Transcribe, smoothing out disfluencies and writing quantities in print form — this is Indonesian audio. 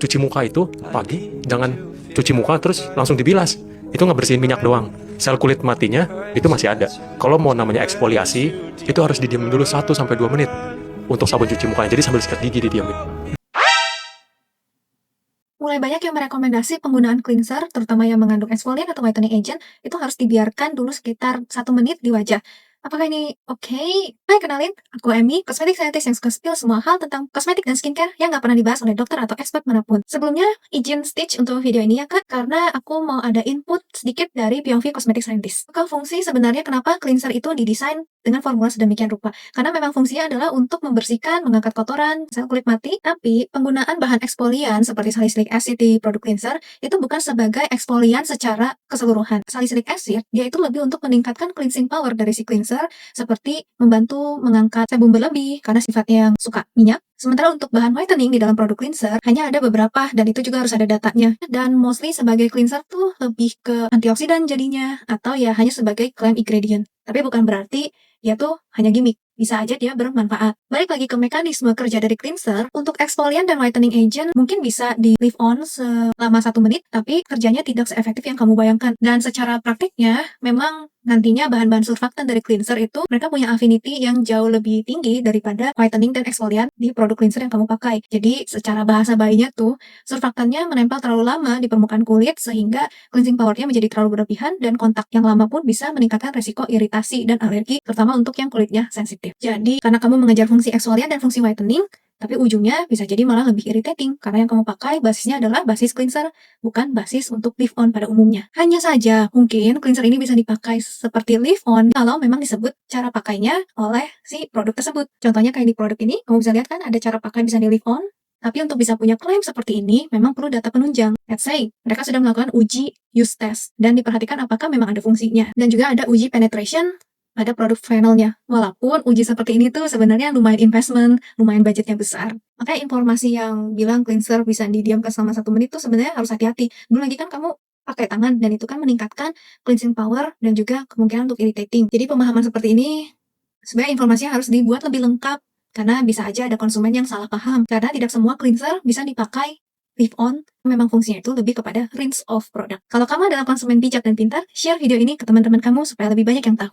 cuci muka itu pagi, jangan cuci muka terus langsung dibilas. Itu ngebersihin minyak doang. Sel kulit matinya itu masih ada. Kalau mau namanya eksfoliasi, itu harus didiam dulu 1 sampai 2 menit untuk sabun cuci mukanya. Jadi sambil sikat gigi didiamin. Mulai banyak yang merekomendasi penggunaan cleanser, terutama yang mengandung exfoliant atau whitening agent, itu harus dibiarkan dulu sekitar 1 menit di wajah. Apakah ini oke? Hai, kenalin, aku Emmy, kosmetik scientist yang suka spill semua hal tentang kosmetik dan skincare yang nggak pernah dibahas oleh dokter atau expert manapun. Sebelumnya, izin stitch untuk video ini ya kak, karena aku mau ada input sedikit dari POV kosmetik scientist. Maka fungsi sebenarnya kenapa cleanser itu didesain dengan formula sedemikian rupa? Karena memang fungsinya adalah untuk membersihkan, mengangkat kotoran, sel kulit mati, tapi penggunaan bahan eksfolian seperti salicylic acid di produk cleanser itu bukan sebagai eksfolian secara keseluruhan. Salicylic acid, dia itu lebih untuk meningkatkan cleansing power dari si cleanser, seperti membantu mengangkat sebum berlebih karena sifatnya yang suka minyak. Sementara untuk bahan whitening di dalam produk cleanser, hanya ada beberapa dan itu juga harus ada datanya. Dan mostly sebagai cleanser tuh lebih ke antioksidan jadinya, atau ya hanya sebagai claim ingredient. Tapi bukan berarti dia tuh hanya gimmick. Bisa aja dia bermanfaat. Balik lagi ke mekanisme kerja dari cleanser, untuk exfoliant dan whitening agent mungkin bisa di leave on selama 1 menit, tapi kerjanya tidak seefektif yang kamu bayangkan. Dan secara praktiknya, memang nantinya bahan-bahan surfaktan dari cleanser itu mereka punya affinity yang jauh lebih tinggi daripada whitening dan exfoliant di produk cleanser yang kamu pakai. Jadi secara bahasa bayinya tuh, surfaktannya menempel terlalu lama di permukaan kulit sehingga cleansing powernya menjadi terlalu berlebihan dan kontak yang lama pun bisa meningkatkan resiko iritasi dan alergi, terutama untuk yang kulitnya sensitif. Jadi, karena kamu mengejar fungsi exfoliant dan fungsi whitening, tapi ujungnya bisa jadi malah lebih irritating karena yang kamu pakai basisnya adalah basis cleanser, bukan basis untuk leave on pada umumnya. Hanya saja, mungkin cleanser ini bisa dipakai seperti leave on kalau memang disebut cara pakainya oleh si produk tersebut. Contohnya kayak di produk ini, kamu bisa lihat kan ada cara pakai bisa di leave on, tapi untuk bisa punya klaim seperti ini, memang perlu data penunjang. Let's say, mereka sudah melakukan uji use test dan diperhatikan apakah memang ada fungsinya. Dan juga ada uji penetration pada produk finalnya. Walaupun uji seperti ini tuh sebenarnya lumayan investment, lumayan budgetnya besar. Makanya informasi yang bilang cleanser bisa didiamkan selama 1 menit tuh sebenarnya harus hati-hati. Belum lagi kan kamu pakai tangan dan itu kan meningkatkan cleansing power dan juga kemungkinan untuk irritating. Jadi pemahaman seperti ini sebenarnya informasinya harus dibuat lebih lengkap karena bisa aja ada konsumen yang salah paham. Karena tidak semua cleanser bisa dipakai leave on, memang fungsinya itu lebih kepada rinse off produk. Kalau kamu adalah konsumen bijak dan pintar, share video ini ke teman-teman kamu supaya lebih banyak yang tahu.